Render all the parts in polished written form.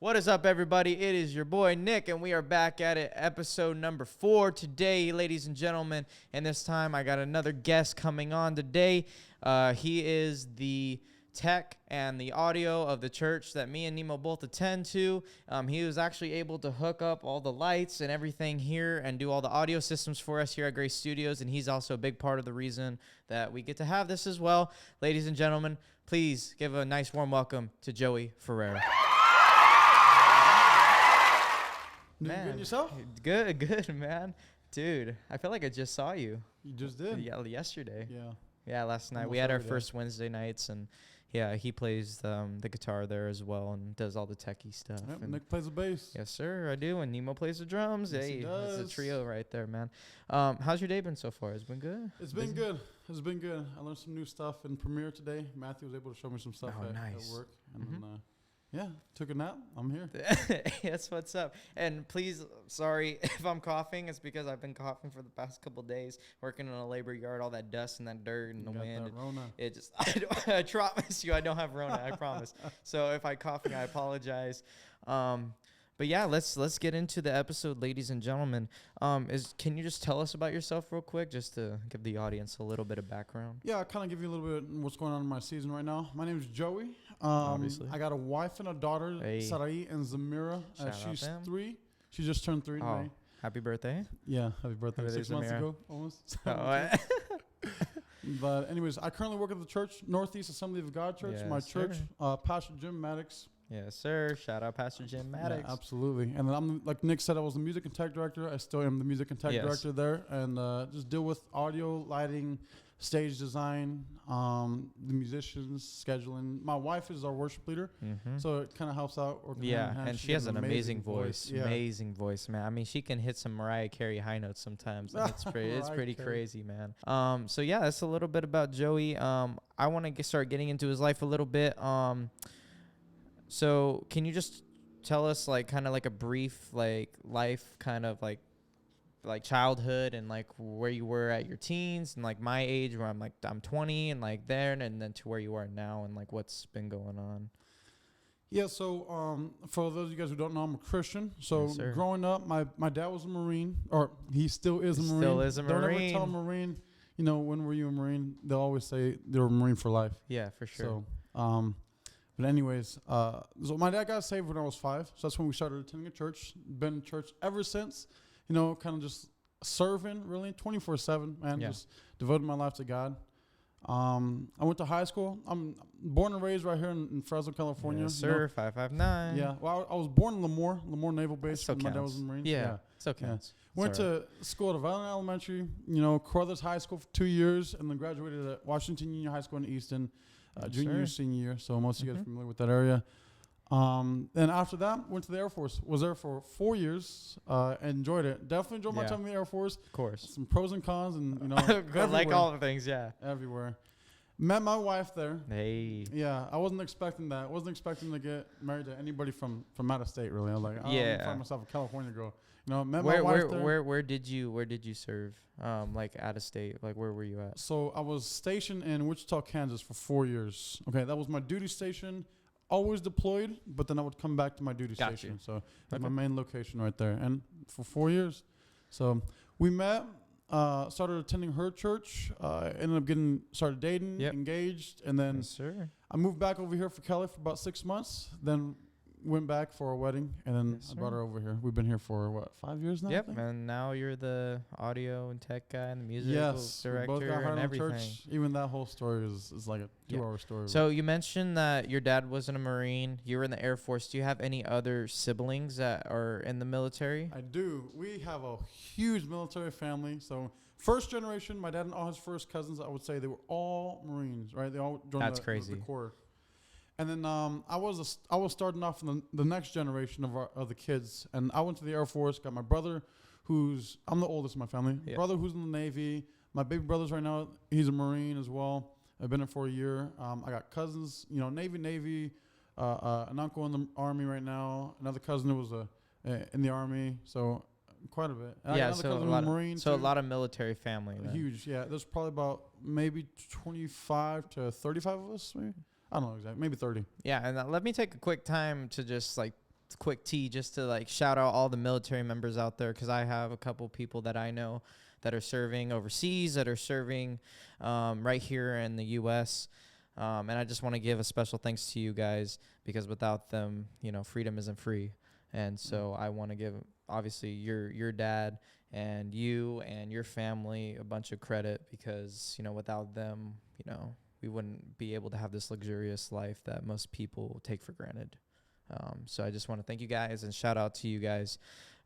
What is up, everybody? It is your boy Nick, and we are back at it, episode number 4 today, ladies and gentlemen. And this time, I got another guest coming on today. He is the tech and the audio of the church that me and Nemo both attend to. He was actually able to hook up all the lights and everything here and do all the audio systems for us here at Grace Studios, and he's also a big part of the reason that we get to have this as well. Ladies and gentlemen, please give a nice warm welcome to Joey Ferrer. Man, good yourself? Good, man. Dude, I feel like I just saw you. You just did? Yeah, yesterday. Yeah, last night. We had our first Wednesday nights, and yeah, he plays the guitar there as well and does all the techie stuff. Yep, and Nick plays the bass. Yes, sir, I do. And Nemo plays the drums. Yes, hey, he does. it's a trio right there, man. How's your day been so far? It's been good? It's been good. I learned some new stuff in Premiere today. Matthew was able to show me some stuff at work. And then, took a nap. I'm here. That's what's up. And please, sorry if I'm coughing. It's because I've been coughing for the past couple days, working in a labor yard, all that dust and that dirt and the wind. It just, I promise you, I don't have Rona. I promise. So if I coughing, I apologize. But yeah, let's get into the episode, ladies and gentlemen. Can you just tell us about yourself real quick, just to give the audience a little bit of background? Yeah, I'll kind of give you a little bit of what's going on in my season right now. My name is Joey. Obviously. I got a wife and a daughter, Sarai and Zamira. She's 3. She just turned 3 today. Happy birthday. Yeah, happy birthday. 6 months ago, almost. But anyways, I currently work at the church, Northeast Assembly of God Church. Yes, my church, Pastor Jim Maddox. Yes, sir. Shout out Pastor Jim Maddox. Yeah, absolutely. And then I'm, like Nick said, I was the music and tech director. I still am the music and tech director there. And just deal with audio, lighting, stage design, the musicians, scheduling. My wife is our worship leader, so it kind of helps out. And she has an amazing voice. Yeah. Amazing voice, man. I mean, she can hit some Mariah Carey high notes sometimes. And it's pretty crazy, man. So yeah, that's a little bit about Joey. I want to start getting into his life a little bit. So can you just tell us kind of a brief life, kind of like childhood, and where you were at your teens, and my age where I'm 20 and there, and then to where you are now, and what's been going on? Yeah, so for those of you guys who don't know, I'm a Christian. So growing up, my dad was a Marine, or he still is a Marine. Still is a Marine. Don't ever tell a Marine, when were you a Marine? They'll always say they were a Marine for life. Yeah, for sure. So but anyways, so my dad got saved when I was 5. So that's when we started attending a church. Been in church ever since, kind of just serving really 24/7, man. Yeah. Just devoting my life to God. I went to high school. I'm born and raised right here in Fresno, California. Yes, sir. 559. Yeah. Well, I was born in Lemoore Naval Base. My dad was a Marine. Yeah. So counts. Went to school at Valley Elementary, Carruthers High School for 2 years, and then graduated at Washington Union High School in Easton. Junior year, senior year, so most of you guys are familiar with that area. Then after that, went to the Air Force. Was there for 4 years. Enjoyed it. Definitely enjoyed my time in the Air Force. Of course. Some pros and cons, and like all the things, everywhere. Met my wife there. Hey. Yeah, I wasn't expecting that. I wasn't expecting to get married to anybody from out of state. Really, I was like, I find myself a California girl. Met my wife there. Where did you serve? Out of state. Where were you at? So I was stationed in Wichita, Kansas for 4 years. Okay, that was my duty station. Always deployed, but then I would come back to my duty station. So that's my main location right there. And for 4 years, so we met. Started attending her church. Ended up started dating, engaged, and then I moved back over here for Cali for about 6 months. Then went back for a wedding, and then I brought her over here. We've been here for 5 years now? Yep, and now you're the audio and tech guy and the music director both got and everything. Church. Even that whole story is like a 2-hour story. So you mentioned that your dad wasn't a Marine. You were in the Air Force. Do you have any other siblings that are in the military? I do. We have a huge military family. So first generation, my dad and all his first cousins, I would say they were all Marines, right? They all joined the Corps. And then I was starting off in the next generation of the kids, and I went to the Air Force. Got my brother, I'm the oldest in my family. Yeah. Brother who's in the Navy. My baby brother's right now. He's a Marine as well. I've been there for a year. I got cousins, Navy. An uncle in the Army right now. Another cousin who was in the Army. So quite a bit. And so a lot of military family. Huge. Yeah. There's probably about maybe 25 to 35 of us. Maybe. I don't know exactly. Maybe 30. Yeah, and let me take a quick time to just quick tea just to like shout out all the military members out there, because I have a couple people that I know that are serving overseas, that are serving right here in the U.S. And I just want to give a special thanks to you guys, because without them, freedom isn't free. And so I want to give, obviously, your dad and you and your family a bunch of credit, because, without them, we wouldn't be able to have this luxurious life that most people take for granted. So I just want to thank you guys and shout out to you guys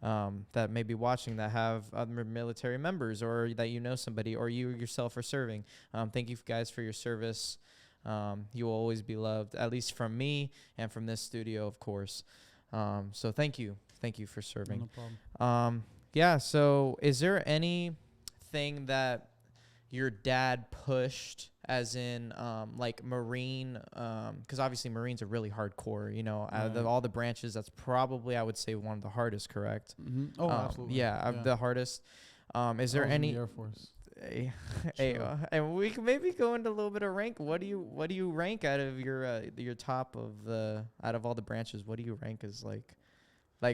that may be watching that have other military members, or that somebody, or you yourself are serving. Thank you guys for your service. You will always be loved, at least from me and from this studio, of course. So thank you for serving. No problem. Yeah. So is there anything that your dad pushed, as in like Marine, because obviously Marines are really hardcore, out of all the branches, that's probably, I would say, one of the hardest, correct? Mm-hmm. Oh, absolutely. Yeah, the hardest. Is there any? In the Air Force. And we can maybe go into a little bit of rank. What do you rank out of your top of out of all the branches? What do you rank as like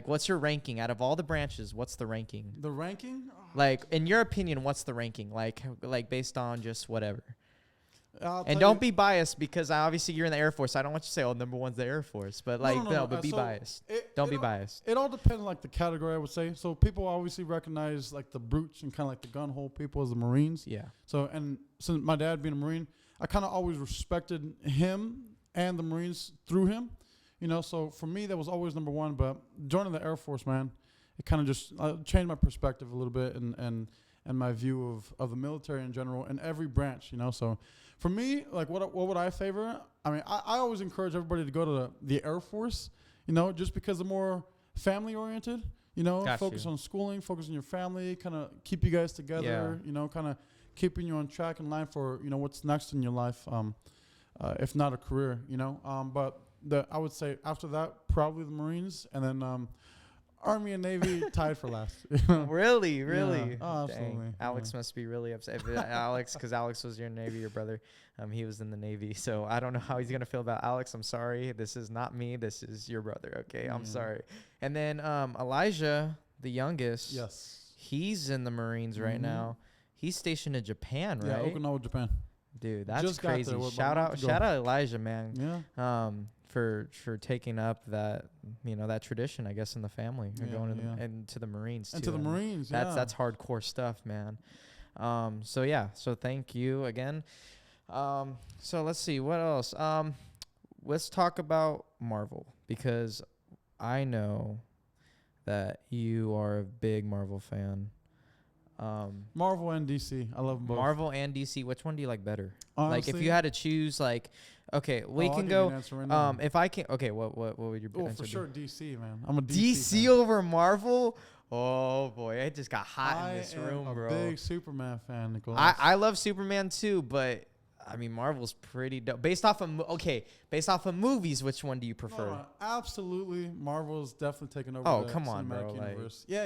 what's your ranking out of all the branches? What's the ranking? The ranking? Like, in your opinion, what's the ranking? Like based on just whatever. And don't be biased, because obviously you're in the Air Force. I don't want you to say, number one's the Air Force. But but be biased. Don't be biased. It all depends on like the category, I would say. So people obviously recognize like the brutes and kind of like the gun hole people as the Marines. Yeah. So, and since my dad being a Marine, I kind of always respected him and the Marines through him. So for me, that was always number one. But joining the Air Force, man, it kind of just changed my perspective a little bit and my view of the military in general and every branch, So for me, like what would I favor? I mean, I always encourage everybody to go to the Air Force, just because they're more family oriented, focus on schooling, focus on your family, kind of keep you guys together, kind of keeping you on track and line for, what's next in your life, if not a career, but I would say after that, probably the Marines, and then Army and Navy tied for last. Really? Yeah. Oh, absolutely. Dang. Alex must be really upset. Because Alex was your Navy, your brother. He was in the Navy. So I don't know how he's going to feel about Alex. I'm sorry. This is not me. This is your brother. Okay, I'm sorry. And then Elijah, the youngest. Yes. He's in the Marines right now. He's stationed in Japan, right? Yeah, Okinawa, Japan. Dude, that's just crazy. Shout out Elijah, man. Yeah. For taking up that that tradition, I guess, in the family, going into the Marines too. And to the Marines, that's hardcore stuff, man. So thank you again. So let's see what else. Let's talk about Marvel, because I know that you are a big Marvel fan. Marvel and DC, I love them both. Marvel and DC, which one do you like better? Honestly, like, if you had to choose, like, okay, we can go. Right if I can, okay, what would your answer for sure, be? DC, man. I'm a DC fan. over Marvel. Oh boy, it just got hot in this room, bro. Big Superman fan, Nicholas. I love Superman too, but I mean, Marvel's pretty dope. Based off of movies, which one do you prefer? No, absolutely, Marvel's definitely taken over. Oh, the come on, cinematic bro. universe. Yeah.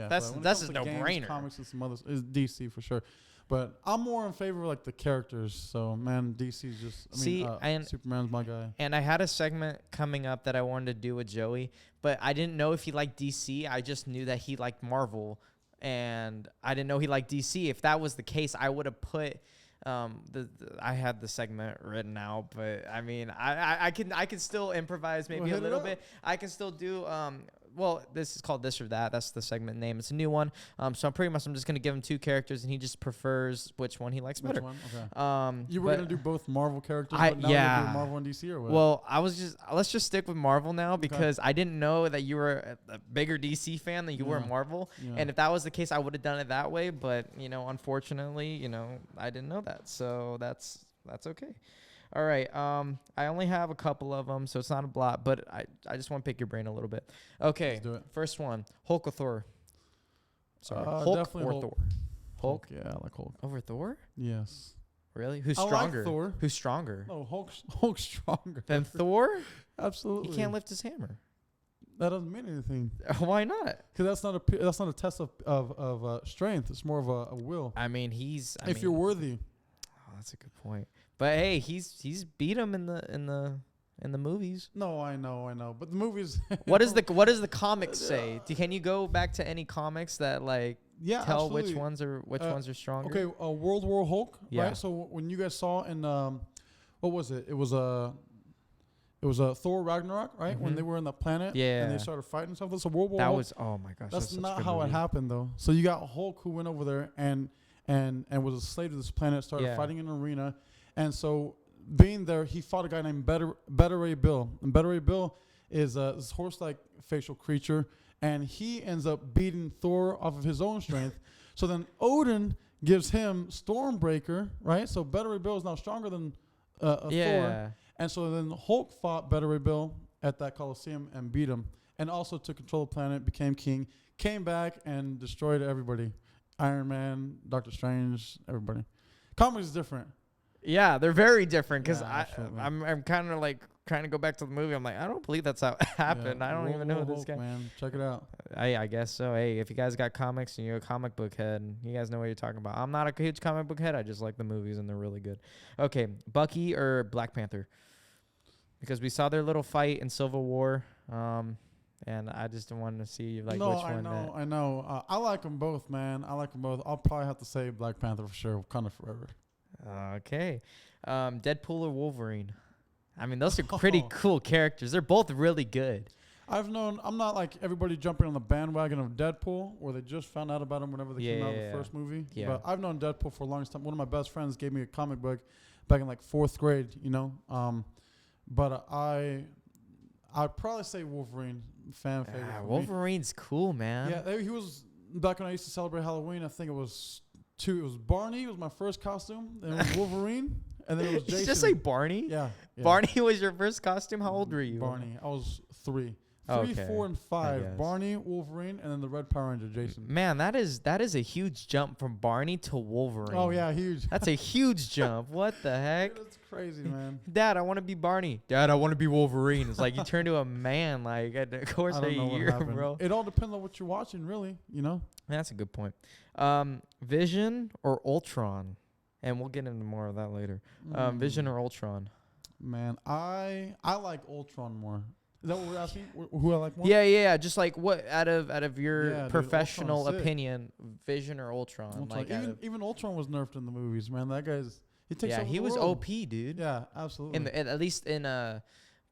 That's a no-brainer. Comics and some others is DC for sure, but I'm more in favor of like the characters. So man, DC's just. Superman's my guy. And I had a segment coming up that I wanted to do with Joey, but I didn't know if he liked DC. I just knew that he liked Marvel, and I didn't know he liked DC. If that was the case, I would have put. I had the segment written out, but I mean, I can still improvise maybe a little bit. I can still do well, this is called This or That. That's the segment name. It's a new one. So I'm just going to give him two characters, and he just prefers which one he likes better. Which one? Okay. You were going to do both Marvel characters, but now yeah. you're doing Marvel and DC, or what? Well, let's just stick with Marvel now, because I didn't know that you were a bigger DC fan than you were Marvel. Yeah. And if that was the case, I would have done it that way. But, unfortunately, I didn't know that. So that's okay. All right. I only have a couple of them, so it's not a lot, but I just want to pick your brain a little bit. Okay. Let's do it. First one, Hulk or Thor? Sorry, Hulk or Thor? Hulk? Yeah, I like Hulk. Over Thor? Yes. Really? Who's stronger? I like Thor. Who's stronger? No, Hulk's stronger. Than Thor? Absolutely. He can't lift his hammer. That doesn't mean anything. Why not? Because that's not a test of strength. It's more of a will. I mean, if you're worthy. Oh, that's a good point. But hey, he's beat him in the in the movies. No, I know. But the movies. What does the comics say? Can you go back to any comics that like tell absolutely. which ones are stronger? Okay, World War Hulk. Yeah. Right. So when you guys saw in what was it? It was a Thor Ragnarok, right? When they were on the planet, and they started fighting and stuff. So World War Hulk. Was oh my gosh. That's not how it happened though. So you got Hulk who went over there and was a slave to this planet, started fighting in an arena, and so being there, he fought a guy named Better Ray Bill, and Better Ray Bill is this horse-like facial creature, and he ends up beating Thor off of his own strength. So then Odin gives him Stormbreaker, right? So Better Ray Bill is now stronger than Thor. And so then Hulk fought Better Ray Bill at that Coliseum and beat him, and also took control of the planet, became king, came back and destroyed everybody. Iron Man, Doctor Strange, everybody. Comics is different. Yeah, they're very different because I'm kind of like trying to go back to the movie. I'm like, I don't believe that's how it happened. Yeah, I don't even know this guy. Man, check it out. I guess so. Hey, if you guys got comics and you're a comic book head, you guys know what you're talking about. I'm not a huge comic book head. I just like the movies and they're really good. Okay, Bucky or Black Panther? Because we saw their little fight in Civil War, and I just wanted to see which one. I know. I like them both, man. I like them both. I'll probably have to say Black Panther for sure, Wakanda forever. Okay. Deadpool or Wolverine? I mean, those are pretty cool characters. They're both really good. I'm not like everybody jumping on the bandwagon of Deadpool, where they just found out about him whenever they came out in the first movie. Yeah. But I've known Deadpool for a long time. One of my best friends gave me a comic book back in like 4th grade, But I'd probably say Wolverine, fan favorite. Wolverine's cool, man. Yeah, he was back when I used to celebrate Halloween. I think it was Barney was my first costume, then it was Wolverine, and then it was Jason. Did you just say Barney? Yeah. Barney was your first costume? How old were you? Barney. I was 3. 4, and 5. Barney, Wolverine, and then the Red Power Ranger, Jason. Man, that is a huge jump from Barney to Wolverine. Oh yeah, huge. That's a huge jump. What the heck? Dude, that's crazy, man. Dad, I want to be Barney. Dad, I want to be Wolverine. It's like you turn to a man. Like, of course, a year, bro. It all depends on what you're watching, really. That's a good point. Vision or Ultron, and we'll get into more of that later. Vision or Ultron? Man, I like Ultron more. Is that what we're asking? Who I like more? Yeah. Just like what out of your professional opinion, Vision or Ultron? Like even Ultron was nerfed in the movies, man. That guy's he was world. OP, dude. Yeah, absolutely. At least in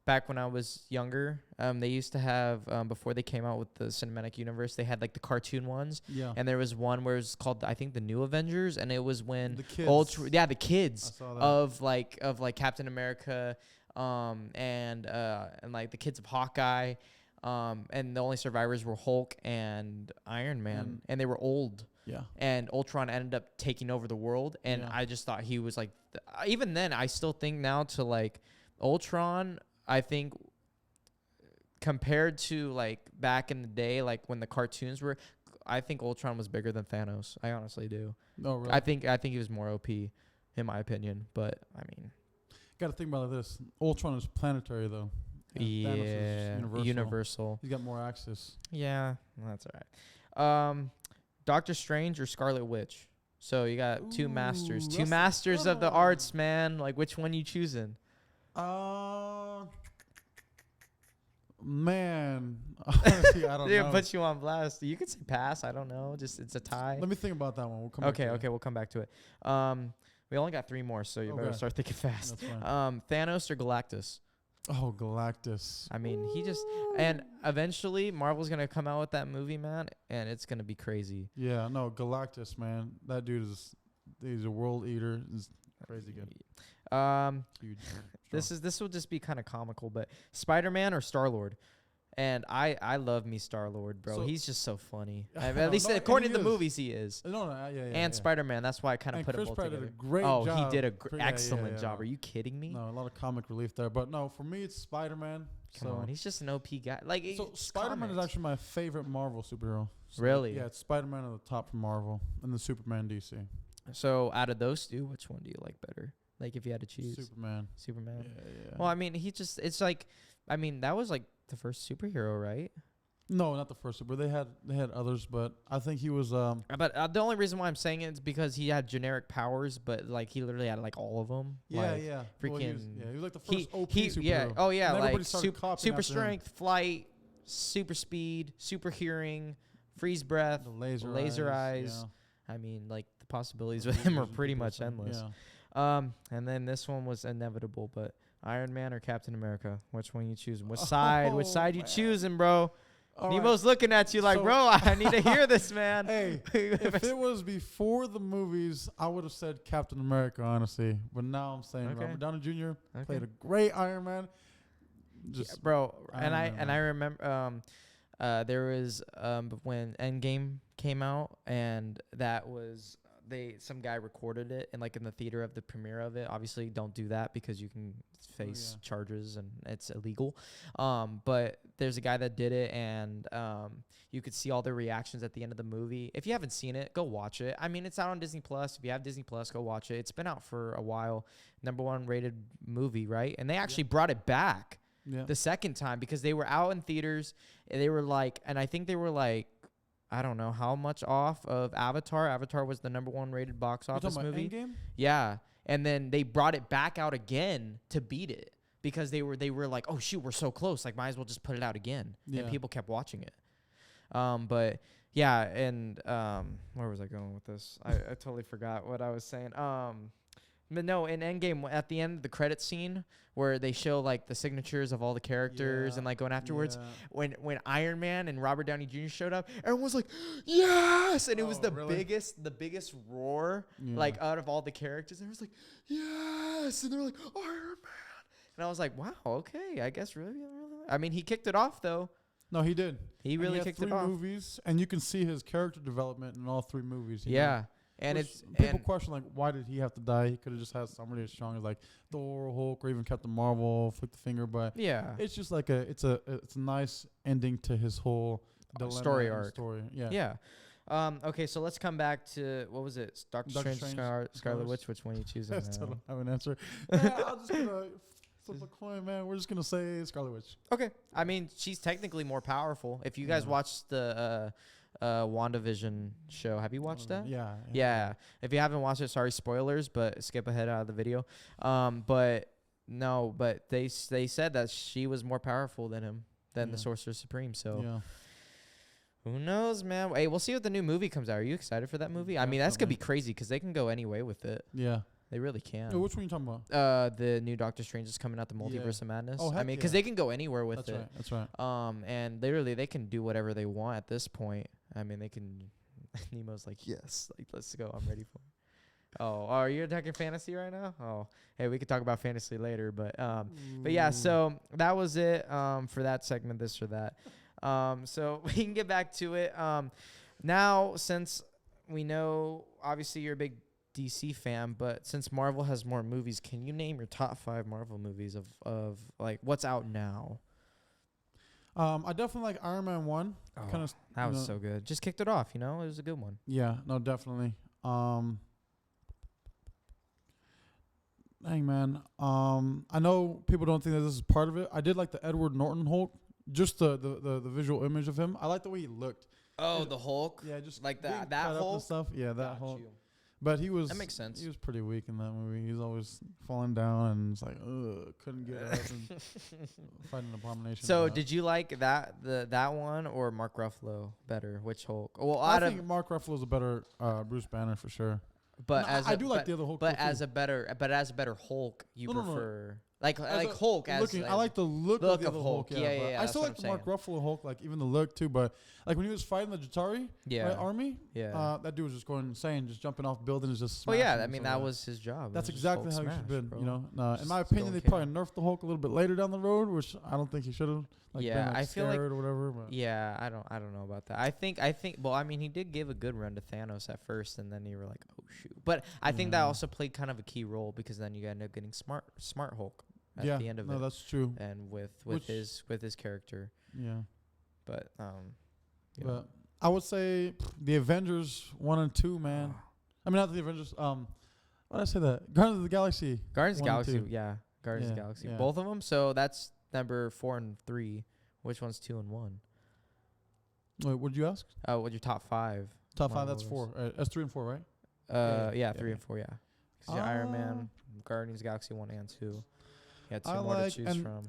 back when I was younger, they used to have before they came out with the cinematic universe, they had like the cartoon ones. Yeah. And there was one where it's called I think the New Avengers, and it was when the kids. the kids of like Captain America. And like the kids of Hawkeye, and the only survivors were Hulk and Iron Man, and they were old. Yeah. And Ultron ended up taking over the world, and I just thought he was like, even then, I still think now to like Ultron, I think compared to like back in the day, like when the cartoons were, I think Ultron was bigger than Thanos. I honestly do. Oh, really? I think he was more OP, in my opinion. But I mean. Got to think about this. Ultron is planetary, though. Yeah, universal. He's got more access. Yeah, that's all right. Doctor Strange or Scarlet Witch? So you got two masters of the arts, man. Like, which one you choosing? Man, honestly, I don't know. Put you on blast. You could say pass. I don't know. Just it's a tie. Let me think about that one. We'll come. Okay, we'll come back to it. We only got 3 more, so you better start thinking fast. Thanos or Galactus? Oh, Galactus. I mean, and eventually Marvel's going to come out with that movie, man, and it's going to be crazy. Yeah, no, Galactus, man. That dude he's a world eater. He's crazy good. Huge. This will just be kind of comical, but Spider-Man or Star-Lord? And I love me Star-Lord, bro. He's just so funny. At least according to the movies, he is. And Spider-Man. That's why I kind of put them both together. Did a great job. He did an excellent job. Are you kidding me? No, a lot of comic relief there. But no, for me, it's Spider-Man. Come on, he's just an OP guy. Like, so Spider-Man is actually my favorite Marvel superhero. So really? Yeah, it's Spider-Man at the top for Marvel, and the Superman DC. So out of those two, which one do you like better? Like, if you had to choose. Superman. Yeah. Well, I mean, it's like, I mean, that was like the first superhero, right? No, not the first Super. They had others, but I think he was. But the only reason why I'm saying it is because he had generic powers, but like he literally had like all of them. Yeah, like, yeah. Freaking. Well, he was like the first OP superhero. Yeah. Oh yeah. And Like him. super strength, flight, super speed, super hearing, freeze breath, The laser eyes. Yeah. I mean, like the possibilities with him are pretty much endless. Yeah. And then this one was inevitable, but Iron Man or Captain America? Which one you choosing? Which side? Which side you choosing, bro? All Nemo's looking at you like, bro, I need to hear this, man. Hey, if it was before the movies, I would have said Captain America, honestly. But now I'm saying Robert Downey Jr. Played a great Iron Man. Just bro, and I remember there was when Endgame came out, and that was some guy recorded it and like in the theater of the premiere of it. Obviously, don't do that because you can face charges and it's illegal. But there's a guy that did it, and you could see all the reactions at the end of the movie. If you haven't seen it, go watch it. I mean, it's out on Disney Plus. If you have Disney Plus, go watch it. It's been out for a while. #1 rated movie, right? And they actually brought it back the second time because they were out in theaters. And they were like, and I think they were like, I don't know how much off of Avatar. Avatar was the #1 rated box office movie. Endgame? Yeah, and then they brought it back out again to beat it because they were like, oh shoot, we're so close. Like, might as well just put it out again. Yeah. And people kept watching it. But yeah, and where was I going with this? I totally forgot what I was saying. But no, in Endgame, at the end of the credit scene where they show like the signatures of all the characters and like going afterwards, when Iron Man and Robert Downey Jr. showed up, everyone was like, yes! And it was the biggest roar like out of all the characters. And it was like, yes! And they were like, Iron Man! And I was like, wow, okay, I guess really. I mean, he kicked it off though. No, he did. He really kicked it off. 3 movies, and you can see his character development in all 3 movies. You know? And people question like, why did he have to die? He could have just had somebody as strong as like Thor, Hulk, or even Captain Marvel, flick the finger. But it's just like it's a nice ending to his whole story arc. Yeah. Okay, so let's come back to what was it? Doctor Strange, Scarlet Witch. Which one are you choosing? I still don't have an answer. I'm just gonna flip a coin, man. We're just gonna say Scarlet Witch. Okay. I mean, she's technically more powerful. If you guys watched the Wanda Vision show. Have you watched that? Yeah. If you haven't watched it, sorry, spoilers, but skip ahead out of the video. But they said that she was more powerful than the Sorcerer Supreme. So who knows, man? Hey, we'll see what the new movie comes out. Are you excited for that movie? I mean, that's gonna be crazy because they can go any way with it. Yeah. They really can. Which one are you talking about? The new Doctor Strange is coming out, the Multiverse of Madness. Oh, I mean, because they can go anywhere with it. That's right. And literally they can do whatever they want at this point. I mean, they can. Nemo's like, yes, like let's go. I'm ready for it. Oh, are you attacking fantasy right now? Oh, hey, we could talk about fantasy later, but yeah. So that was it for that segment. This or that. So we can get back to it. Now, since we know, obviously, you're a big DC fan, but since Marvel has more movies, can you name your top 5 Marvel movies of like what's out now? I definitely like Iron Man 1. Oh, that was so good. Just kicked it off, It was a good one. Yeah, no, definitely. Dang, man. I know people don't think that this is part of it. I did like the Edward Norton Hulk, just the visual image of him. I like the way he looked. Oh, the Hulk? Yeah, just like that Hulk and stuff. Yeah, that Hulk. But that makes sense. He was pretty weak in that movie. He's always falling down and it's like, couldn't get up and fighting an abomination. So did you like that one or Mark Ruffalo better? Which Hulk? Well, I think Mark Ruffalo is a better Bruce Banner for sure. But I do like the other Hulk. But as a better Hulk, you prefer. Like Hulk as I like the look of the Hulk. Yeah. I still like the Mark Ruffalo Hulk, like even the look too. But like when he was fighting the Jatari army, that dude was just going insane, just jumping off buildings, just. Well, yeah, I mean that was his job. That's exactly how he should have been. In my opinion, they probably nerfed the Hulk a little bit later down the road, which I don't think he should have. I feel like or whatever. But. Yeah, I don't know about that. I think. Well, I mean, he did give a good run to Thanos at first, and then you were like, oh shoot. But I think that also played kind of a key role because then you end up getting smart Hulk. At the end of it. That's true. And with his character. Yeah. But but I would say the Avengers 1 and 2, man. I mean not the Avengers. Why did I say that? Guardians of the Galaxy. Guardians of the Galaxy, yeah. Guardians of the Galaxy. Yeah. Both of them. So that's number 4 and 3. Which one's 2 and 1? Wait, what did you ask? What's your top 5? Top 5. That's 4. That's 3 and 4, right? Yeah, 3 and 4. Yeah. Because Iron Man, Guardians of the Galaxy 1 and 2. You had 2 more to choose from.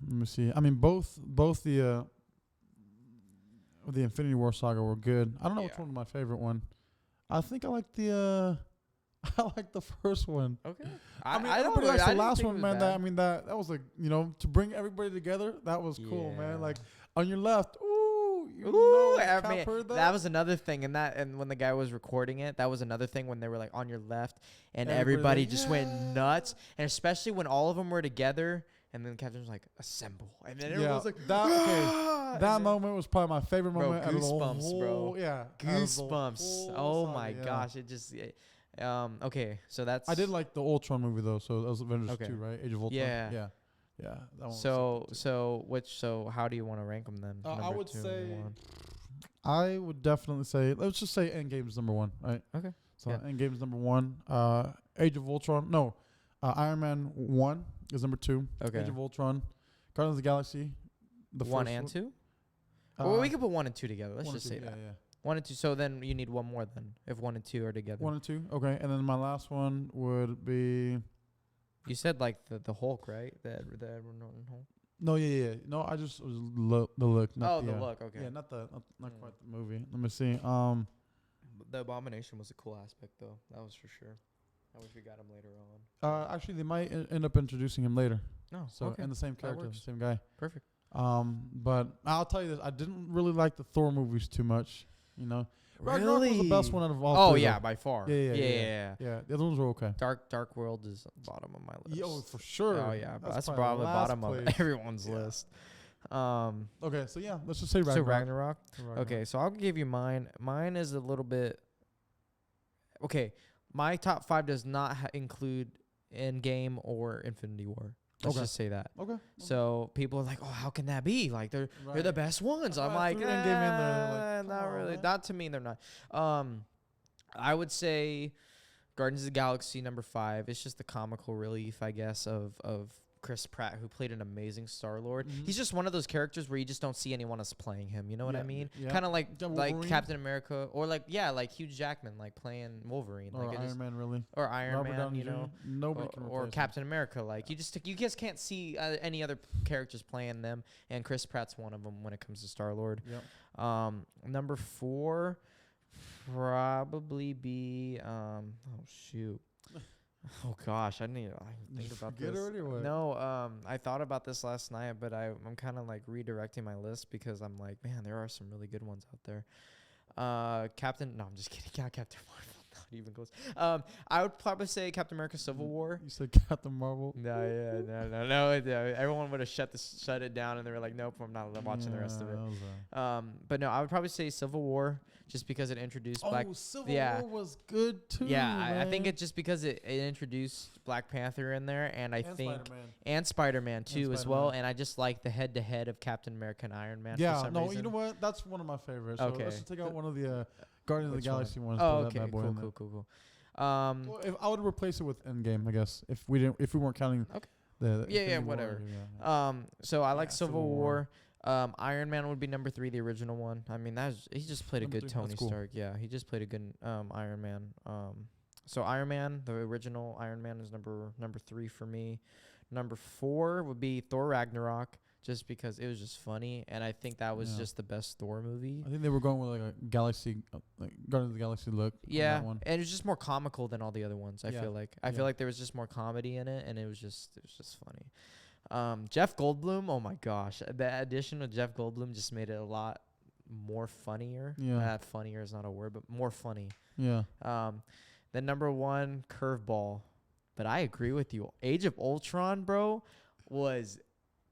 Let me see. I mean, both the Infinity War saga were good. I don't know which one was my favorite one. I think I like the first one. Okay. I mean, everybody likes the last one, man. That was like, to bring everybody together. That was cool, man. Like on your left, that was another thing, and when the guy was recording it, that was another thing when they were like on your left, and everybody just went nuts, and especially when all of them were together. And then Captain was like, assemble. And then everyone was like, that moment was probably my favorite moment. Goosebumps, bro. Yeah. Goosebumps. Oh, my gosh. It just, okay. So that's. I did like the Ultron movie, though. So that was Avengers 2, right? Age of Ultron. Yeah. Yeah. That one So how do you want to rank them then? I would say, I would definitely say, let's just say Endgame's number 1, right? Okay. So Endgame's number 1. Age of Ultron. No. Iron Man 1 is number 2. Okay. Age of Ultron. Guardians of the Galaxy. The 1 and 2? Well, we could put 1 and 2 together. Let's just say that. Yeah. 1 and 2. So then you need one more then, if 1 and 2 are together. 1 and 2. Okay. And then my last one would be. You said like the Hulk, right? The Edward Norton Hulk. No, yeah. No, I just was the look. Not the look. Okay. Yeah, not quite the movie. Let me see. The Abomination was a cool aspect, though. That was for sure. I wish we got him later on. Actually, they might end up introducing him later. No, so and the same character, the same guy. Perfect. But I'll tell you this: I didn't really like the Thor movies too much. Really? Ragnarok was the best one out of all. Oh three, yeah, though. by far. Yeah. The other ones were okay. Dark World is at the bottom of my list. Yo, for sure. Oh yeah, that's probably the bottom of everyone's list. Okay, so yeah, let's just say Ragnarok. So Ragnarok. Okay, so I'll give you mine. Mine is a little bit. Okay, my top 5 does not include Endgame or Infinity War. Let's just say that. Okay. So people are like, "Oh, how can that be? Like they're the best ones." I'm like, not really. Not to me, they're not. I would say Guardians of the Galaxy number 5. It's just the comical relief, I guess, of Chris Pratt, who played an amazing Star-Lord. Mm-hmm. He's just one of those characters where you just don't see anyone else playing him. You know what I mean? Yeah. Kind of like Captain America, or like Hugh Jackman, like playing Wolverine, or like Iron Man, really, or Iron Robert Man, Downey Jr. Nobody can or replace Captain America. Like you just can't see any other characters playing them, and Chris Pratt's one of them when it comes to Star-Lord. Yep. Number 4, probably be oh gosh, I need to think about this. Already, what? No, I thought about this last night, but I'm kind of like redirecting my list because I'm like, man, there are some really good ones out there. No, I'm just kidding. Captain Marvel, not even close. I would probably say Captain America: Civil War. You said Captain Marvel? No. Everyone would have shut it down, and they were like, nope, I'm not watching the rest of it. But no, I would probably say Civil War, just because it introduced Civil War was good too. Yeah, I think it just because it introduced Black Panther in there, and Spider-Man too as well, and I just like the head-to-head of Captain America and Iron Man. Yeah, for some reason. You know what? That's one of my favorites. So okay, let's just take out one of the Guardians of the Galaxy ones. Oh, okay, cool. Well, if I would replace it with Endgame, I guess if we weren't counting. Okay. Whatever. So I like Civil War. Iron Man would be number 3, the original one. I mean, he just played a good Tony Stark. Yeah, he just played a good Iron Man. So Iron Man, the original Iron Man, is number 3 for me. Number 4 would be Thor Ragnarok, just because it was just funny, and I think that was just the best Thor movie. I think they were going with like a Galaxy, like Guardians of the Galaxy look. Yeah, on that one. And it was just more comical than all the other ones. I feel like there was just more comedy in it, and it was just funny. Jeff Goldblum, oh my gosh, the addition of Jeff Goldblum just made it a lot more funnier. Yeah, funnier is not a word, but more funny. Yeah. Then number 1, Curveball, but I agree with you. Age of Ultron, bro, was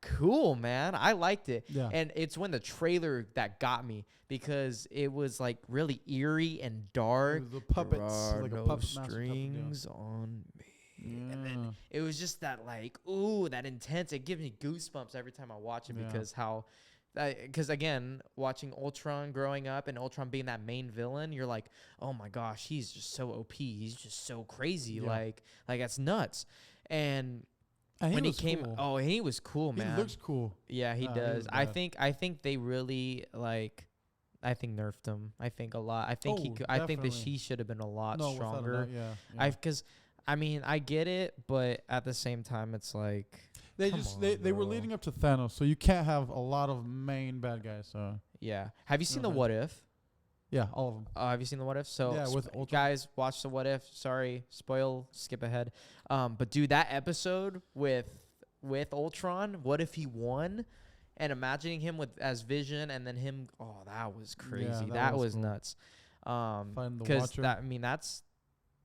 cool, man. I liked it. Yeah. And it's when the trailer that got me, because it was like really eerie and dark. The puppets, like a puppet strings on me. Yeah. And then it was just that like, ooh, that intense. It gives me goosebumps every time I watch it because again, watching Ultron growing up and Ultron being that main villain, you're like, oh my gosh, he's just so OP. He's just so crazy. Like that's nuts. And And when he came, cool. Oh, he was cool, man. He looks cool. Yeah, he does. I think they really like. I think nerfed him. I think a lot. I think I think that he should have been a lot stronger. Yeah. Because I mean, I get it, but at the same time, it's like they were leading up to Thanos, so you can't have a lot of main bad guys. So yeah. Have you seen the What If? Yeah, all of them. Have you seen the What If? So yeah, with guys, watch the What If. Sorry, skip ahead. But dude, that episode with Ultron, what if he won? And imagining him as Vision, and then him. Oh, that was crazy. Yeah, that was cool. Nuts. Because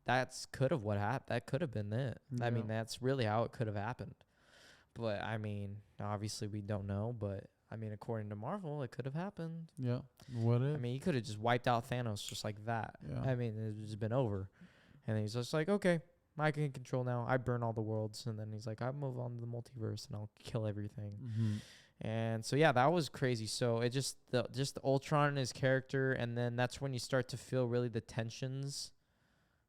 that's could have what happened. That could have been it. Yeah. I mean, that's really how it could have happened. But I mean, obviously we don't know. But I mean, according to Marvel, it could have happened. Yeah. What if? I mean, he could have just wiped out Thanos just like that. Yeah. I mean, it's just been over. And he's just like, okay, I can control now. I burn all the worlds, and then he's like, I move on to the multiverse, and I'll kill everything. Mm-hmm. And so yeah, that was crazy. So it just the Ultron and his character, and then that's when you start to feel really the tensions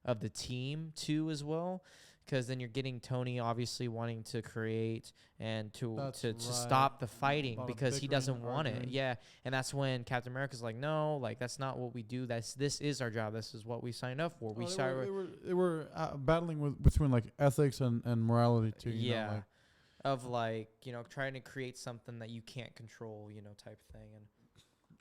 of the team too as well, because then you're getting Tony obviously wanting to create and to stop the fighting because he doesn't want it. Yeah, and that's when Captain America's like, no, like that's not what we do. This is our job. This is what we signed up for. They were battling between like ethics and morality too. You know, like of like, trying to create something that you can't control, type thing. And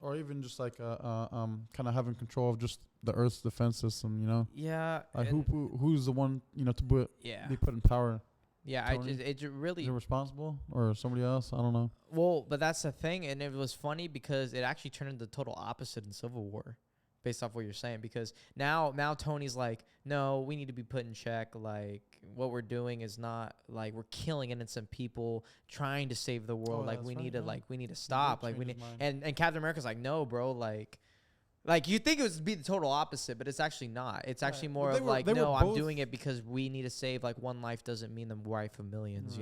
or even just like kind of having control of just the Earth's defense system, Yeah. Like who's the one, to be put in power? Yeah, Tony? it really... Is it responsible or somebody else? I don't know. Well, but that's the thing, and it was funny because it actually turned into the total opposite in Civil War. Based off what you're saying, because now Tony's like, no, we need to be put in check. Like, what we're doing is not like we're killing innocent people trying to save the world. We need to stop. Like we need, and Captain America's like, no, bro. Like you think it would be the total opposite, but it's actually not. It's actually more of like, no, I'm doing it because we need to save. Like one life doesn't mean the life of millions,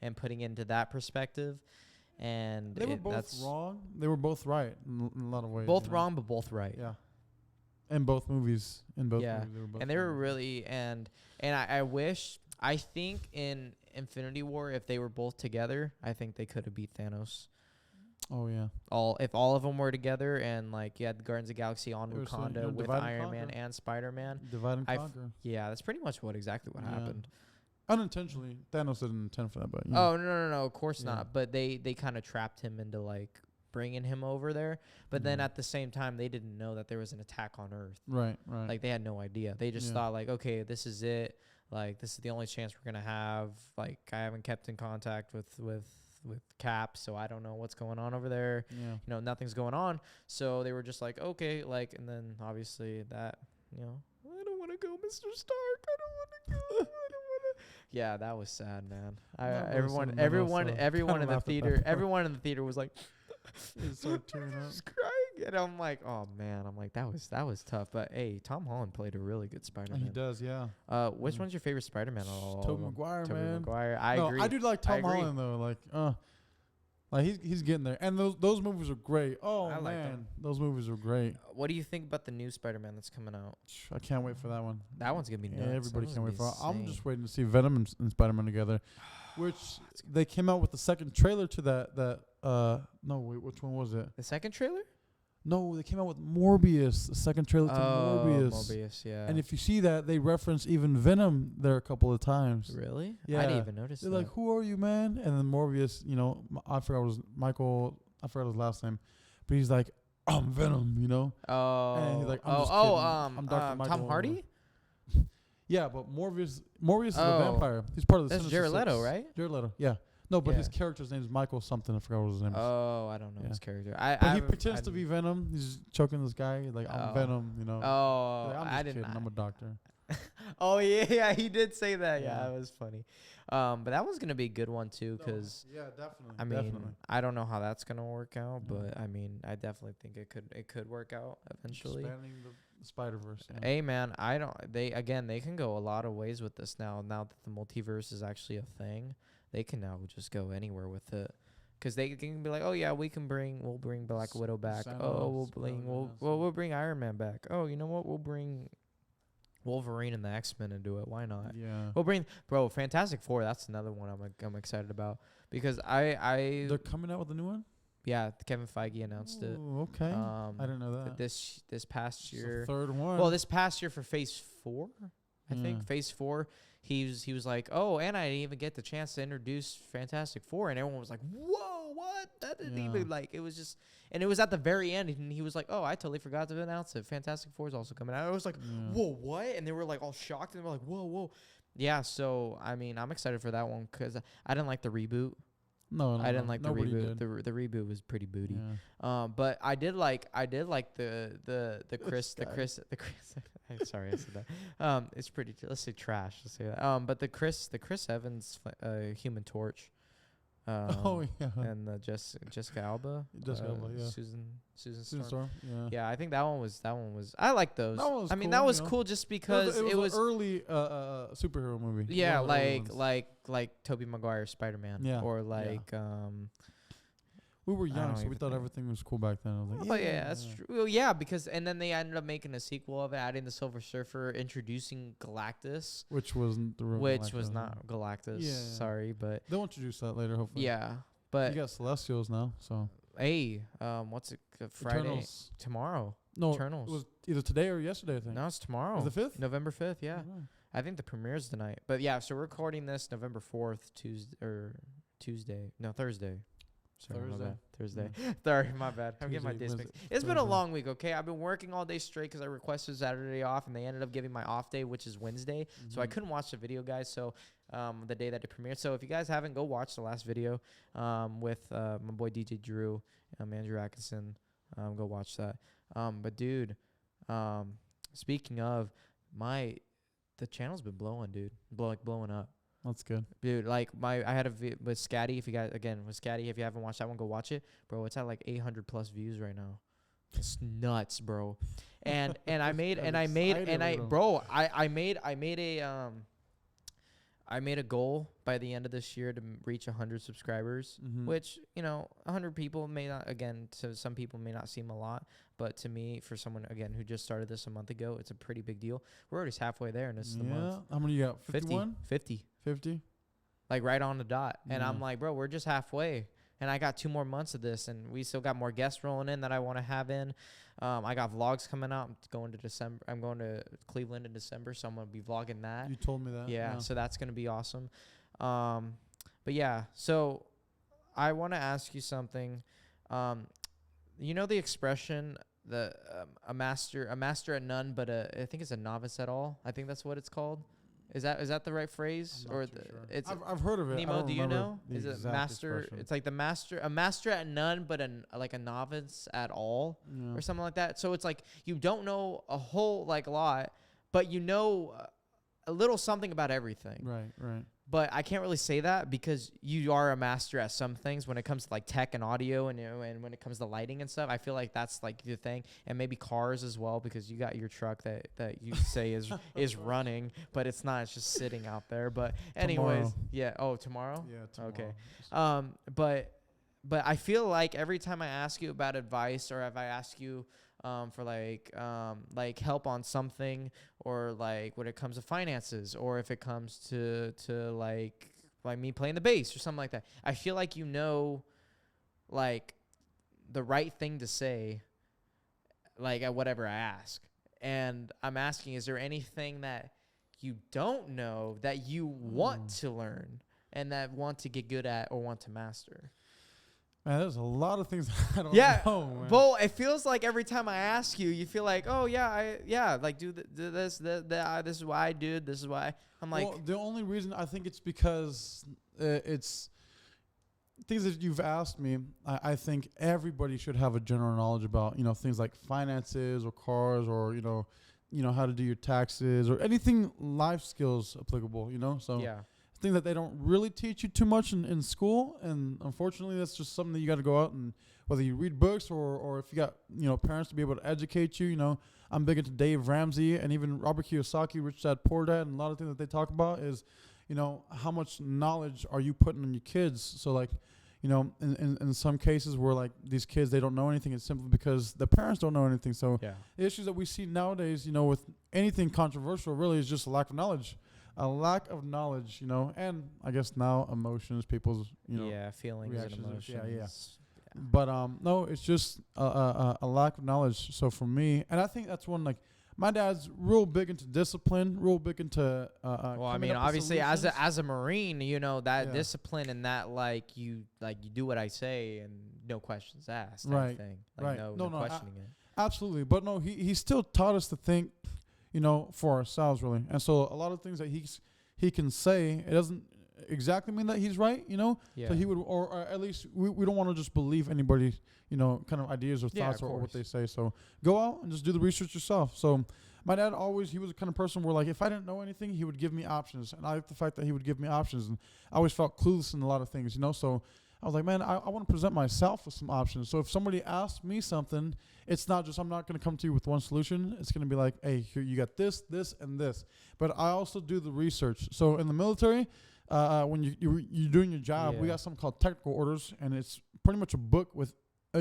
and putting into that perspective. And they were both wrong. They were both right in a lot of ways. Both wrong, but both right. Yeah. In both movies. Movies, they were both. And they were really and I think in Infinity War, if they were both together, I think they could have beat Thanos. Oh yeah. If all of them were together, and like you had the Guardians of the Galaxy on Wakanda with Iron Man and Spider-Man. Divide and conquer. Yeah, that's pretty much exactly what happened. Unintentionally, Thanos didn't intend for that, but no, of course not. But they kind of trapped him into like bringing him over there. But then at the same time, they didn't know that there was an attack on Earth. Right. Like they had no idea. They just thought like, okay, this is it. Like this is the only chance we're gonna have. Like I haven't kept in contact with Cap, so I don't know what's going on over there. Yeah. Nothing's going on. So they were just like, okay, like, and then obviously that, I don't want to go, Mr. Stark. I don't want to go. Yeah, that was sad, man. Everyone in the theater was like, started tearing up. Just crying, and I'm like, oh man, that was tough. But hey, Tom Holland played a really good Spider-Man. He does, yeah. Which one's your favorite Spider-Man? Tobey Maguire, man. Maguire. I agree. I do like Tom Holland though. Like he's getting there, and those movies are great. Oh man, like those movies are great. What do you think about the new Spider-Man that's coming out? I can't wait for that one. That one's gonna be nuts. Yeah, everybody can't wait for it. I'm just waiting to see Venom and Spider-Man together, which they came out with the second trailer to that. No, wait, which one was it? The second trailer? No, they came out with Morbius, the second trailer to Morbius. Morbius, yeah. And if you see that, they reference even Venom there a couple of times. Really? Yeah. I didn't even notice that. They're like, who are you, man? And then Morbius, I forgot his last name, but he's like, I'm Venom, Oh. And he's like, I'm Dr. Tom Hardy? Yeah, but Morbius is a vampire. He's part of the Sinister Jared Leto, Six. right? Jared Leto, yeah. No, but his character's name is Michael something. I forgot what his name is. Oh, I don't know his character. But he pretends to be Venom. He's choking this guy. Like, I'm Venom, Oh, like, I'm just kidding. I'm a doctor. Oh, yeah, he did say that. Yeah, it was funny. But that one's going to be a good one, too, because... Yeah, definitely. I mean, I don't know how that's going to work out, but, I mean, I definitely think it could work out eventually. Expanding the SpiderVerse. Yeah. Hey, man, they can go a lot of ways with this now that the multiverse is actually a thing. They can now just go anywhere with it, because they can be like, oh yeah, we'll bring Black Widow back. We'll bring Iron Man back. Oh, you know what? We'll bring Wolverine and the X-Men into it. Why not? Yeah. We'll bring Fantastic Four. That's another one I'm excited about because they're coming out with a new one. Yeah, Kevin Feige announced it. Okay. I didn't know that. This past year. Third one. Well, this past year for Phase 4, I think Phase 4. He was like, oh, and I didn't even get the chance to introduce Fantastic Four, and everyone was like, whoa, what? That didn't even it was just, and it was at the very end, and he was like, oh, I totally forgot to announce it. Fantastic Four is also coming out. I was like, whoa, what? And they were like all shocked, and they were like, whoa. Yeah, so I mean, I'm excited for that one because I didn't like the reboot. No, I didn't like the Nobody reboot. did. The reboot was pretty booty. Yeah. But I did like the Chris. Sorry, I said that. It's pretty. Let's say trash. Let's say that. But the Chris Evans Human Torch. And the Jessica Alba. Yeah. Susan Storm. Yeah. Yeah, I think that one was. I like those. I mean, that was cool just because it was an early superhero movie. Yeah, like Tobey Maguire's Spiderman. Yeah. Or like we were young, so we thought everything was cool back then. I was like, that's true. Well, yeah, because and then they ended up making a sequel of it, adding the Silver Surfer, introducing Galactus, which wasn't the real. Which was not Galactus. Yeah. Sorry, but they'll introduce that later, hopefully. Yeah, but you got Celestials now, so. Hey, what's it? Friday Eternals. Tomorrow. No, Eternals. it was either today or yesterday, I think. No, it's tomorrow. Is the 5th? November 5th. Yeah, Oh. I think the premiere's tonight. But yeah, so we're recording this November 4th, Tuesday. No, Thursday. Sorry, Thursday. My bad. Thursday. Yeah. Sorry, my bad. I'm getting my Tuesday, days Wednesday, mixed. It's been a Thursday. long week, okay? I've been working all day straight because I requested Saturday off, and they ended up giving my off day, which is Wednesday. So I couldn't watch the video, guys, so the day that it premiered. So if you guys haven't, go watch the last video with my boy DJ Drew, Andrew Atkinson. Go watch that. But, dude, speaking of, the channel's been blowing, dude. Blowing up. That's good. Dude, like I had with Scatty. If you guys if you haven't watched that one, go watch it, bro. It's at like 800 plus views right now. It's nuts, bro. And I made a goal by the end of this year to reach 100 subscribers, which 100 people may not, again, to some people may not seem a lot, but to me, for someone again who just started this a month ago, it's a pretty big deal. We're already halfway there, and this is the month. How many you got? 51? 50. Like right on the dot. And I'm like, bro, we're just halfway. And I got 2 more months of this, and we still got more guests rolling in that I want to have in. I got vlogs coming out. I'm going to Cleveland in December, so I'm going to be vlogging that. You told me that. Yeah, so that's going to be awesome. But yeah, so I want to ask you something. You know the expression, a master at none, but I think it's a novice at all. I think that's what it's called. Is that the right phrase? Or sure. It's I've heard of it. Nemo, do you know? Is it master? Expression. It's like a master at none, but like a novice at all, or something like that. So it's like you don't know a whole lot, but you know a little something about everything. Right. But I can't really say that because you are a master at some things when it comes to like tech and audio and when it comes to lighting and stuff. I feel like that's like your thing, and maybe cars as well because you got your truck that you say is running, but it's not. It's just sitting out there. But anyways, tomorrow. Yeah. Oh, tomorrow. Yeah. Tomorrow. Okay. But I feel like every time I ask you about advice or if I ask you for like help on something, or like when it comes to finances, or if it comes to like me playing the bass or something like that, I feel like like the right thing to say like at whatever I ask. And I'm asking, is there anything that you don't know that you want to learn and that want to get good at or want to master? Man, there's a lot of things I don't know. Man. Well, it feels like every time I ask you, you feel like, oh yeah, like do this, this is why I do. This is why I'm like. Well, the only reason I think it's because it's things that you've asked me. I think everybody should have a general knowledge about things like finances or cars or how to do your taxes or anything life skills applicable. So yeah. Things that they don't really teach you too much in school, and unfortunately that's just something that you got to go out and whether you read books or if you got parents to be able to educate you. I'm big into Dave Ramsey and even Robert Kiyosaki, Rich Dad Poor Dad, and a lot of things that they talk about is how much knowledge are you putting on your kids. So like you know, in some cases where like these kids, they don't know anything. It's simply because the parents don't know anything. So the issues that we see nowadays, you know, with anything controversial really is just a lack of knowledge. A lack of knowledge, you know, and I guess now emotions, people's, you know, feelings and emotions. But no, it's just a lack of knowledge. So for me, and I think that's one, like, my dad's real big into discipline, real big into. Well, I mean, obviously, as a Marine, you know that discipline and that like you do what I say and no questions asked. Right. Thing. Like, no questioning it. Absolutely, but no, he still taught us to think, you know, for ourselves really. And so a lot of things that he can say, it doesn't exactly mean that he's right, you know. Yeah. So he would, or at least we don't want to just believe anybody, you know, kind of ideas or thoughts or what they say. So go out and just do the research yourself. So my dad he was the kind of person where, like, if I didn't know anything, he would give me options. And I like the fact that he would give me options. And I always felt clueless in a lot of things, you know. So I was like, man, I want to present myself with some options. So if somebody asks me something, it's not just, I'm not going to come to you with one solution. It's going to be like, hey, here, you got this, this, and this. But I also do the research. So in the military, when you're doing your job, we got something called technical orders, and it's pretty much a book with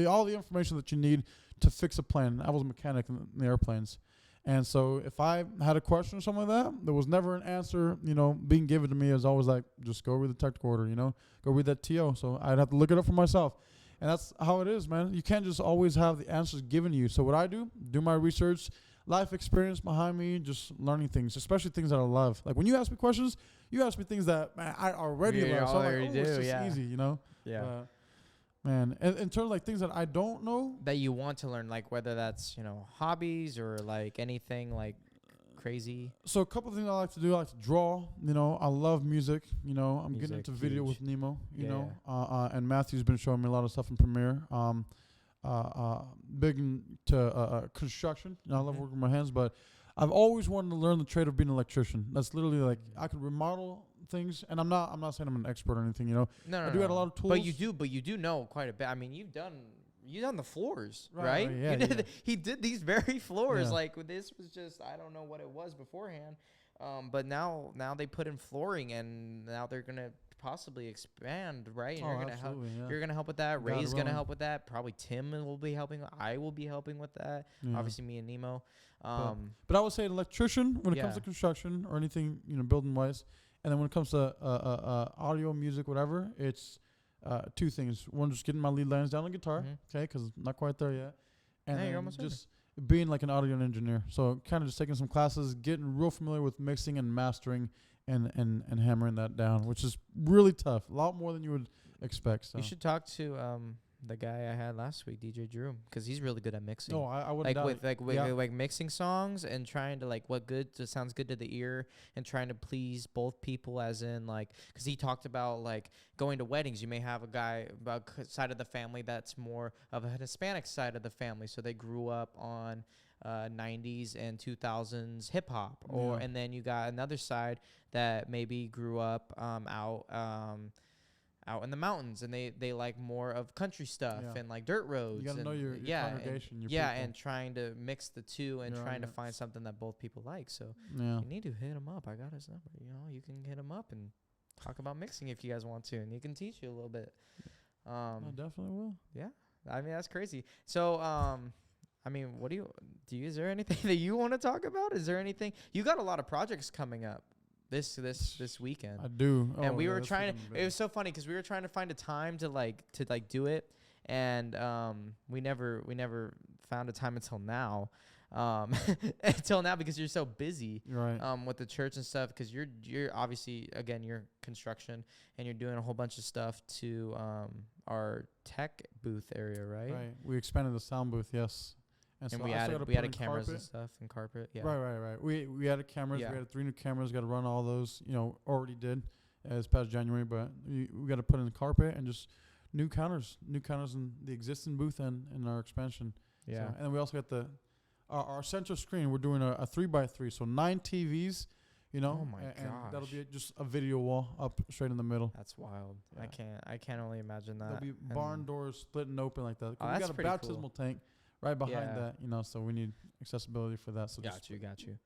all the information that you need to fix a plane. I was a mechanic in the airplanes. And so if I had a question or something like that, there was never an answer, you know, being given to me. It was always like, just go read the technical order, you know, go read that TO. So I'd have to look it up for myself. And that's how it is, man. You can't just always have the answers given to you. So what I do my research, life experience behind me, just learning things, especially things that I love. Like when you ask me questions, you ask me things that, man, I already love. So I'm like, it's just easy, you know? Yeah. Man, and in terms of like things that I don't know that you want to learn, like whether that's, you know, hobbies or like anything like crazy. So a couple of things I like to do. I like to draw. You know, I love music. You know, I'm getting into video with Nemo. You know, and Matthew's been showing me a lot of stuff in Premiere. Big into construction. You know, I love working with my hands, but I've always wanted to learn the trade of being an electrician. That's literally like I could remodel things, and I'm not saying I'm an expert or anything, you know. I do have a lot of tools. But you do know quite a bit. I mean, you've done the floors, right? He did these very floors. Yeah. Like this was just, I don't know what it was beforehand. But now they put in flooring, and now they're gonna possibly expand, right? And you're gonna help. Yeah. You're gonna help with that. Ray's gonna help with that. Probably Tim will be helping. I will be helping with that. Yeah. Obviously, me and Nemo. But I would say an electrician when it comes to construction or anything, you know, building wise. And then when it comes to audio, music, whatever, it's two things. One, just getting my lead lines down on guitar, okay, because I'm not quite there yet. And then just being like an audio engineer. So kind of just taking some classes, getting real familiar with mixing and mastering and hammering that down, which is really tough. A lot more than you would expect. So. You should talk to the guy I had last week, DJ Drew, because he's really good at mixing. No, I wouldn't like mixing songs and trying to like what good just sounds good to the ear and trying to please both people, as in like, because he talked about like going to weddings. You may have a guy side of the family that's more of a Hispanic side of the family, so they grew up on 90s and 2000s hip hop, and then you got another side that maybe grew up out in the mountains, and they like more of country stuff and like dirt roads. You gotta know your congregation. And trying to mix the two and trying to find something that both people like. So you need to hit him up. I got his number. You know, you can hit him up and talk about mixing if you guys want to, and he can teach you a little bit. I definitely will. Yeah, I mean that's crazy. So I mean, what do you is there anything that you want to talk about? Is there anything you got a lot of projects coming up this weekend? I do. And we were trying to, it was so funny because we were trying to find a time to do it, and we never found a time until now. Because you're so busy, right? With the church and stuff, because you're obviously, again, you're construction and you're doing a whole bunch of stuff to our tech booth area, right? Right. We expanded the sound booth, yes. And so we added cameras and stuff and carpet. Yeah. Right. We added cameras. Yeah. We had 3 new cameras. Got to run all those. You know, already did as past January, but we got to put in the carpet and just new counters in the existing booth and in our expansion. Yeah. So, and then we also got our center screen. We're doing a 3x3, so 9 TVs. You know, oh my gosh, and that'll be just a video wall up straight in the middle. That's wild. Yeah. I can't only imagine that. There'll be barn doors splitting open like that. Oh, we got a baptismal tank right behind that, you know, so we need accessibility for that. So got you.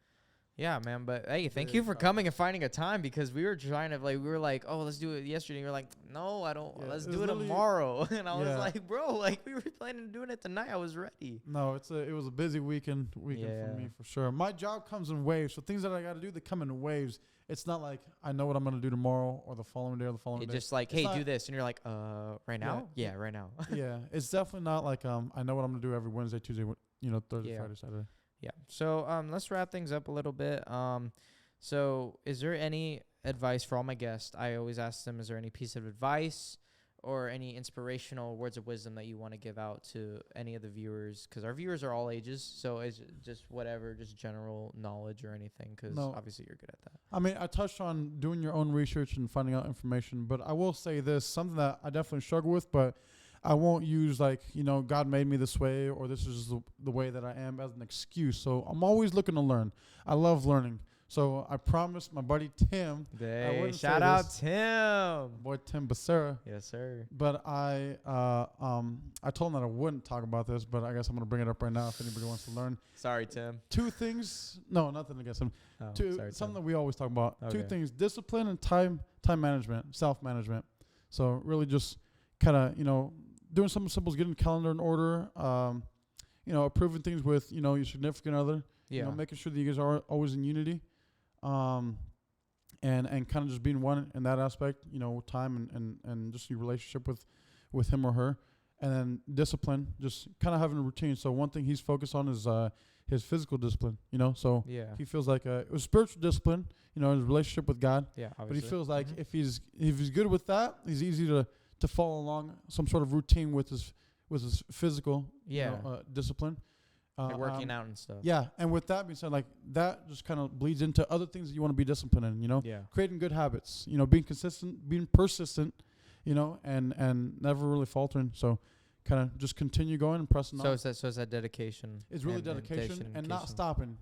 Yeah, man. But hey, thank you for coming and finding a time, because we were trying to we were like, oh, let's do it yesterday. And you're like, no, I don't. Let's do it tomorrow. And I was like, bro, we were planning on doing it tonight. I was ready. No, it was a busy weekend for me for sure. My job comes in waves, so things that I got to do, they come in waves. It's not like I know what I'm gonna do tomorrow or the following day or the following day. Just like, hey, do this, and you're like, right now? Yeah, right now. Yeah, it's definitely not like I know what I'm gonna do every Wednesday, Tuesday, Thursday, Friday, Saturday. Yeah. So let's wrap things up a little bit. So is there any advice for all my guests? I always ask them, is there any piece of advice or any inspirational words of wisdom that you want to give out to any of the viewers? Because our viewers are all ages, so it's just whatever, just general knowledge or anything, because obviously you're good at that. I mean, I touched on doing your own research and finding out information, but I will say this, something that I definitely struggle with, but I won't use God made me this way, or this is the way that I am, as an excuse. So I'm always looking to learn. I love learning. So I promised my buddy Tim. Shout out Tim. Boy Tim Becerra. Yes, sir. But I told him that I wouldn't talk about this, but I guess I'm going to bring it up right now if anybody wants to learn. Sorry, Tim. Two things. No, nothing against him. Sorry, something Tim. that we always talk about. Okay. Two things: discipline and time management, self-management. So really just kind of, doing something simple is getting the calendar in order, approving things with, your significant other, making sure that you guys are always in unity. And kind of just being one in that aspect, time and just your relationship with him or her. And then discipline, just kind of having a routine. So one thing he's focused on is his physical discipline, so he feels like it was spiritual discipline, his relationship with God. Yeah, obviously. But he feels like if he's good with that, he's easy to follow along some sort of routine with his physical discipline. Like working out and stuff. Yeah, and with that being said, that just kind of bleeds into other things that you want to be disciplined in, creating good habits, being consistent, being persistent, and never really faltering. So kind of just continue going and pressing on. So it's that dedication. It's really dedication and not stopping,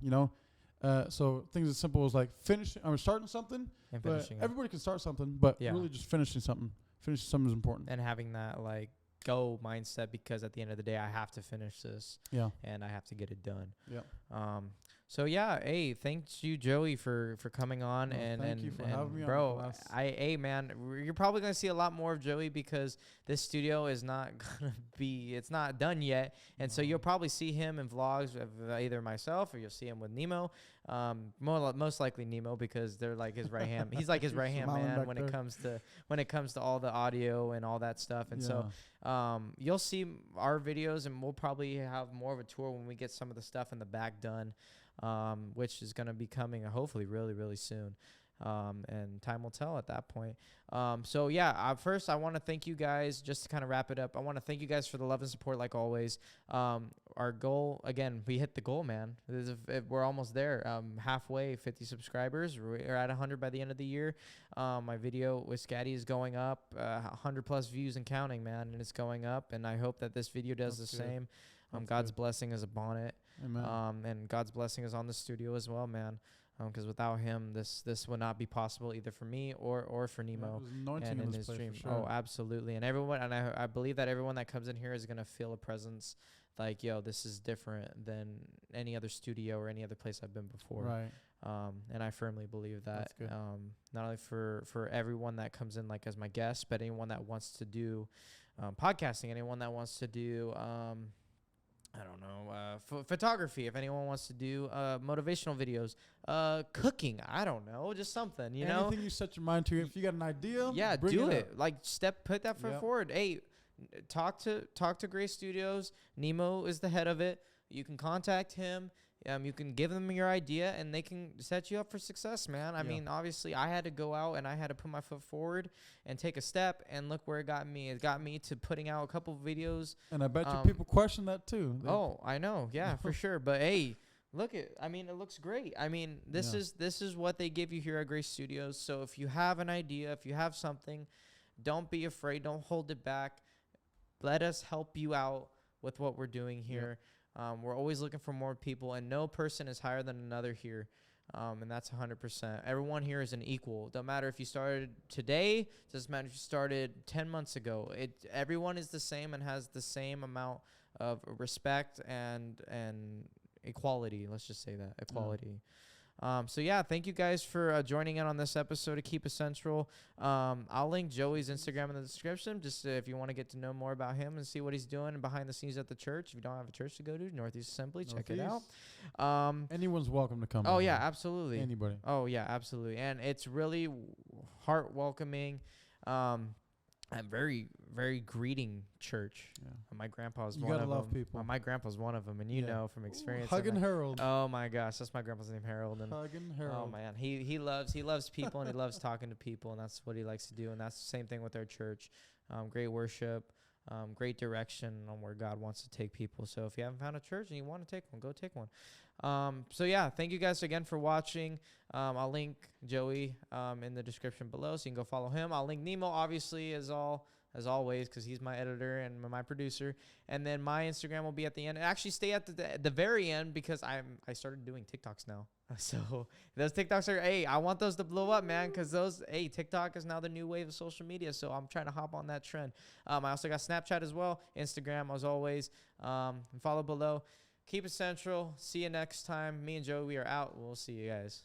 so things as simple as starting something, and finishing it. Everybody can start something, but really just finishing something is important. And having that go mindset, because at the end of the day I have to finish this. Yeah. And I have to get it done. Yeah. So hey, thanks you, Joey, for coming on. Thank you for having me on. Man, you're probably gonna see a lot more of Joey, because this studio is not gonna be, it's not done yet, and so you'll probably see him in vlogs of either myself, or you'll see him with Nemo. Most likely Nemo, because they're like his right hand. He's like his right hand man when it comes to all the audio and all that stuff. And so you'll see our videos, and we'll probably have more of a tour when we get some of the stuff in the back done, which is going to be coming hopefully really, really soon. And time will tell at that point. First I want to thank you guys, just to kind of wrap it up. I want to thank you guys for the love and support, like always. Our goal, again, we hit the goal, man. We're almost there. Halfway, 50 subscribers. We're at 100 by the end of the year. My video with Scatty is going up, 100 plus views and counting, man, and it's going up. And I hope that this video does the same. God's blessing is upon it. Amen. And God's blessing is on the studio as well, man. Because without him, this would not be possible, either for me or for Nemo and in his dream. Sure. Oh, absolutely. And everyone, and I believe that everyone that comes in here is gonna feel a presence, like, yo, this is different than any other studio or any other place I've been before. Right. And I firmly believe that. Not only for everyone that comes in as my guest, but anyone that wants to do podcasting, anyone that wants to do photography, if anyone wants to do motivational videos, cooking, I don't know, just something, anything you set your mind to. If you got an idea, do it. Put that foot forward. Hey, talk to Gray Studios. Nemo is the head of it. You can contact him. You can give them your idea, and they can set you up for success, man. I mean, obviously, I had to go out and I had to put my foot forward and take a step, and look where it got me. It got me to putting out a couple of videos. And I bet you people question that too. I know. Yeah, for sure. But hey, it looks great. I mean, this is what they give you here at Gray Studios. So if you have an idea, if you have something, don't be afraid. Don't hold it back. Let us help you out with what we're doing here. We're always looking for more people, and no person is higher than another here. And that's 100%. Everyone here is an equal. Don't matter if you started today. Doesn't matter if you started 10 months ago. Everyone is the same and has the same amount of respect and equality. Let's just say that, equality. So yeah, thank you guys for joining in on this episode of Keep It Central. I'll link Joey's Instagram in the description, just if you want to get to know more about him and see what he's doing behind the scenes at the church. If you don't have a church to go to, Northeast Assembly, check it out. Anyone's welcome to come. Oh yeah, absolutely. Anybody. Oh yeah, absolutely. And it's really heart welcoming. A very, very greeting church. Yeah. My grandpa's one of them. You gotta love people. My grandpa's one of them, and you know from experience. Huggin' Harold. Oh my gosh, that's my grandpa's name, Harold. And Huggin' Harold. Oh man, he loves people, and he loves talking to people, and that's what he likes to do. And that's the same thing with our church. Great worship, great direction on where God wants to take people. So if you haven't found a church and you want to take one, go take one. So yeah, thank you guys again for watching. I'll link Joey in the description below, so you can go follow him. I'll link Nemo, obviously, as always, because he's my editor and my producer. And then my Instagram will be at the end. And actually stay at the very end, because I started doing TikToks now. So those TikToks are, I want those to blow up, man, because TikTok is now the new wave of social media. So I'm trying to hop on that trend. I also got Snapchat as well, Instagram as always. Follow below. Keep it central. See you next time. Me and Joey, we are out. We'll see you guys.